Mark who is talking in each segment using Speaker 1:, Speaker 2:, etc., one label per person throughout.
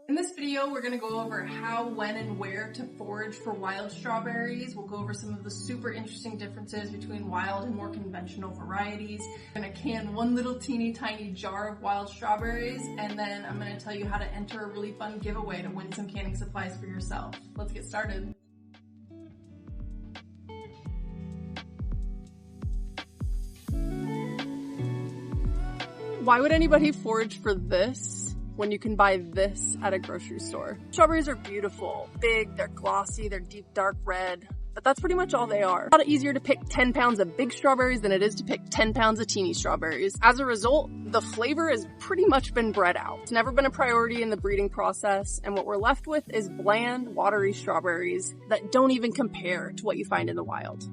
Speaker 1: In this video, we're going to go over how, when, and where to forage for wild strawberries. We'll go over some of the super interesting differences between wild and more conventional varieties. I'm going to can one little teeny tiny jar of wild strawberries, and then I'm going to tell you how to enter a really fun giveaway to win some canning supplies for yourself. Let's get started. Why would anybody forage for this when you can buy this at a grocery store? Strawberries are beautiful, big, they're glossy, they're deep dark red, but that's pretty much all they are. It's a lot easier to pick 10 pounds of big strawberries than it is to pick 10 pounds of teeny strawberries. As a result, the flavor has pretty much been bred out. It's never been a priority in the breeding process, and what we're left with is bland, watery strawberries that don't even compare to what you find in the wild.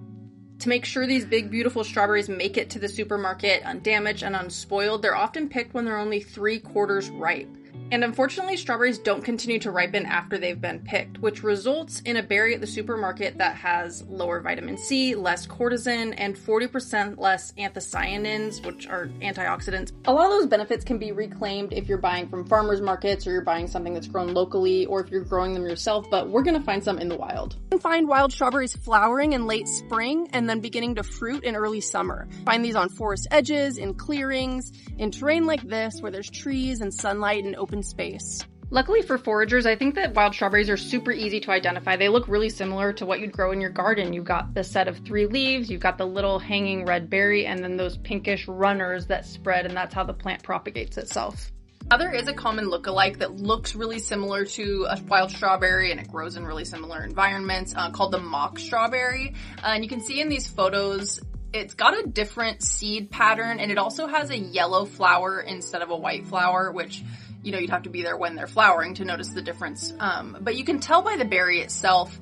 Speaker 1: To make sure these big, beautiful strawberries make it to the supermarket undamaged and unspoiled, they're often picked when they're only 3/4 ripe. And unfortunately, strawberries don't continue to ripen after they've been picked, which results in a berry at the supermarket that has lower vitamin C, less cortisone, and 40% less anthocyanins, which are antioxidants. A lot of those benefits can be reclaimed if you're buying from farmers markets or you're buying something that's grown locally, or if you're growing them yourself, but we're gonna find some in the wild. You can find wild strawberries flowering in late spring and then beginning to fruit in early summer. Find these on forest edges, in clearings, in terrain like this where there's trees and sunlight and open space. Luckily for foragers, I think that wild strawberries are super easy to identify. They look really similar to what you'd grow in your garden. You've got the set of 3 leaves, you've got the little hanging red berry, and then those pinkish runners that spread, and that's how the plant propagates itself. Now, there is a common look-alike that looks really similar to a wild strawberry, and it grows in really similar environments, called the mock strawberry. And you can see in these photos, it's got a different seed pattern, and it also has a yellow flower instead of a white flower, which, you know, you'd have to be there when they're flowering to notice the difference. But you can tell by the berry itself,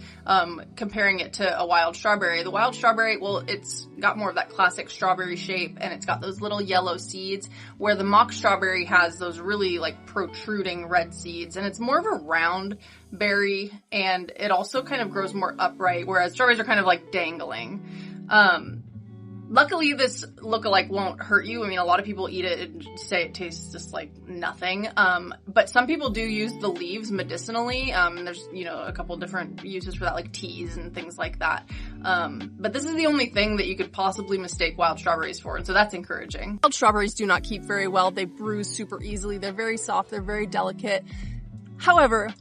Speaker 1: comparing it to a wild strawberry. The wild strawberry, well, it's got more of that classic strawberry shape, and it's got those little yellow seeds, where the mock strawberry has those really like protruding red seeds, and it's more of a round berry, and it also kind of grows more upright, whereas strawberries are kind of like dangling. Luckily, this look-alike won't hurt you. I mean, a lot of people eat it and say it tastes just like nothing. But some people do use the leaves medicinally. There's, you know, a couple different uses for that, like teas and things like that. But this is the only thing that you could possibly mistake wild strawberries for, and so that's encouraging. Wild strawberries do not keep very well. They bruise super easily. They're very soft. They're very delicate. However,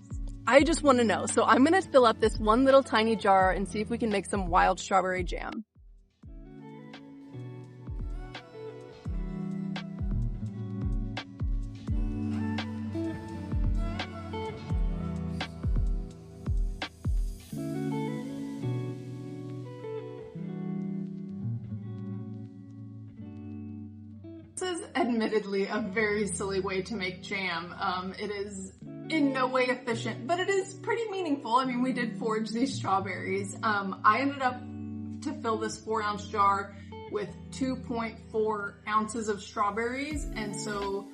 Speaker 1: I just want to know. So I'm going to fill up this one little tiny jar and see if we can make some wild strawberry jam. This is admittedly a very silly way to make jam. It is in no way efficient, but it is pretty meaningful. I mean, we did forage these strawberries. I ended up to fill this 4-ounce jar with 2.4 ounces of strawberries, and so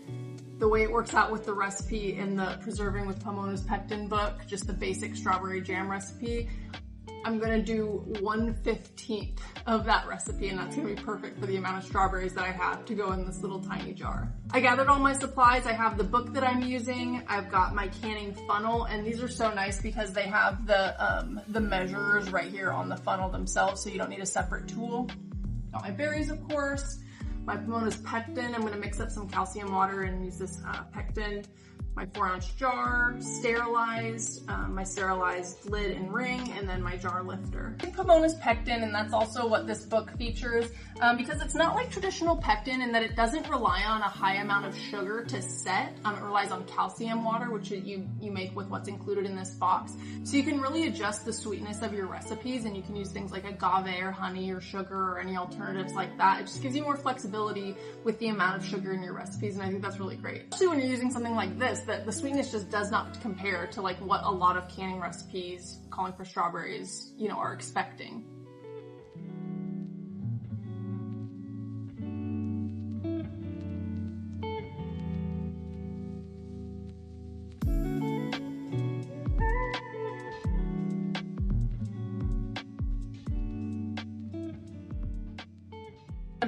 Speaker 1: the way it works out with the recipe in the Preserving with Pomona's Pectin book, just the basic strawberry jam recipe, I'm gonna do 1/15 of that recipe, and that's gonna be perfect for the amount of strawberries that I have to go in this little tiny jar. I gathered all my supplies. I have the book that I'm using. I've got my canning funnel, and these are so nice because they have the measures right here on the funnel themselves, so you don't need a separate tool. Got my berries, of course. My Pomona's Pectin. I'm gonna mix up some calcium water and use this pectin. My 4-ounce jar, sterilized, my sterilized lid and ring, and then my jar lifter. Pomona's Pectin, and that's also what this book features, because it's not like traditional pectin in that it doesn't rely on a high amount of sugar to set. It relies on calcium water, which you make with what's included in this box. So you can really adjust the sweetness of your recipes, and you can use things like agave or honey or sugar or any alternatives like that. It just gives you more flexibility with the amount of sugar in your recipes, and I think that's really great. Especially when you're using something like this, that the sweetness just does not compare to like what a lot of canning recipes calling for strawberries, you know, are expecting.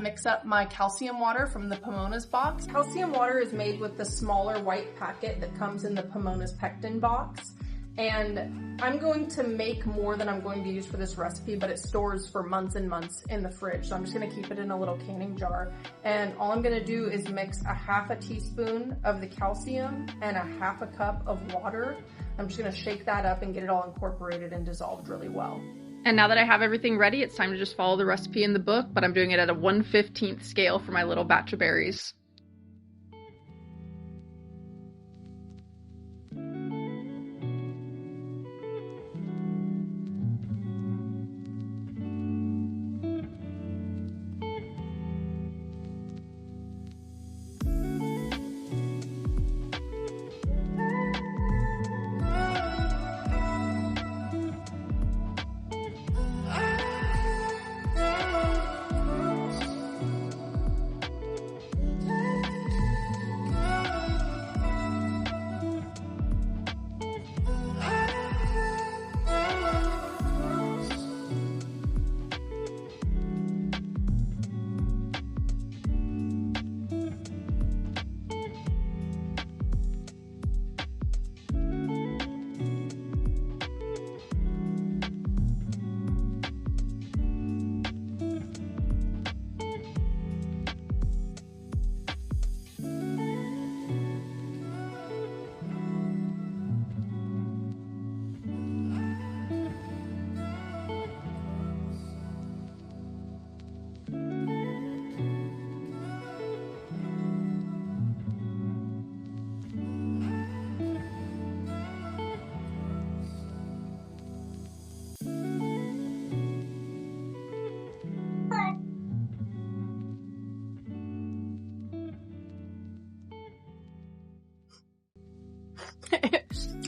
Speaker 1: Mix up my calcium water from the Pomona's box. Calcium water is made with the smaller white packet that comes in the Pomona's pectin box. And I'm going to make more than I'm going to use for this recipe, but it stores for months and months in the fridge. So I'm just gonna keep it in a little canning jar. And all I'm gonna do is mix a half a teaspoon of the calcium and a half a cup of water. I'm just gonna shake that up and get it all incorporated and dissolved really well.
Speaker 2: And now that I have everything ready, it's time to just follow the recipe in the book, but I'm doing it at a 1/15th scale for my little batch of berries.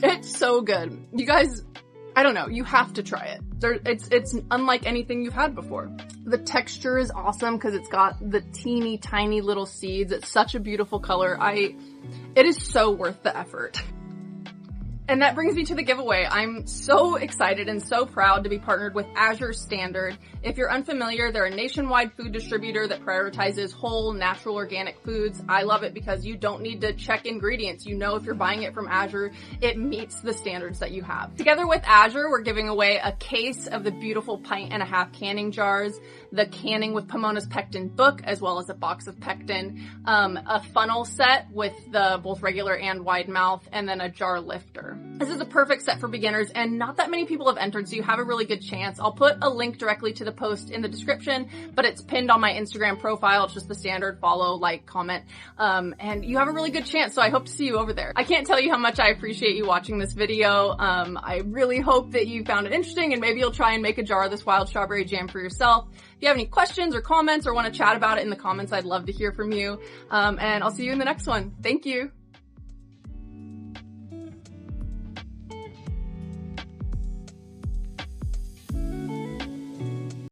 Speaker 1: It's so good. You guys, I don't know, you have to try it. It's unlike anything you've had before. The texture is awesome because it's got the teeny tiny little seeds. It's such a beautiful color. It is so worth the effort. And that brings me to the giveaway. I'm so excited and so proud to be partnered with Azure Standard. If you're unfamiliar, they're a nationwide food distributor that prioritizes whole, natural, organic foods. I love it because you don't need to check ingredients. You know if you're buying it from Azure, it meets the standards that you have. Together with Azure, we're giving away a case of the beautiful 1.5 pint canning jars, the Canning with Pomona's Pectin book, as well as a box of pectin, a funnel set with the both regular and wide mouth, and then a jar lifter. This is a perfect set for beginners, and not that many people have entered, so you have a really good chance. I'll put a link directly to the post in the description, but it's pinned on my Instagram profile. It's just the standard follow, like, comment, and you have a really good chance, so I hope to see you over there. I can't tell you how much I appreciate you watching this video. I really hope that you found it interesting, and maybe you'll try and make a jar of this wild strawberry jam for yourself. If you have any questions or comments or want to chat about it in the comments, I'd love to hear from you, and I'll see you in the next one. Thank you.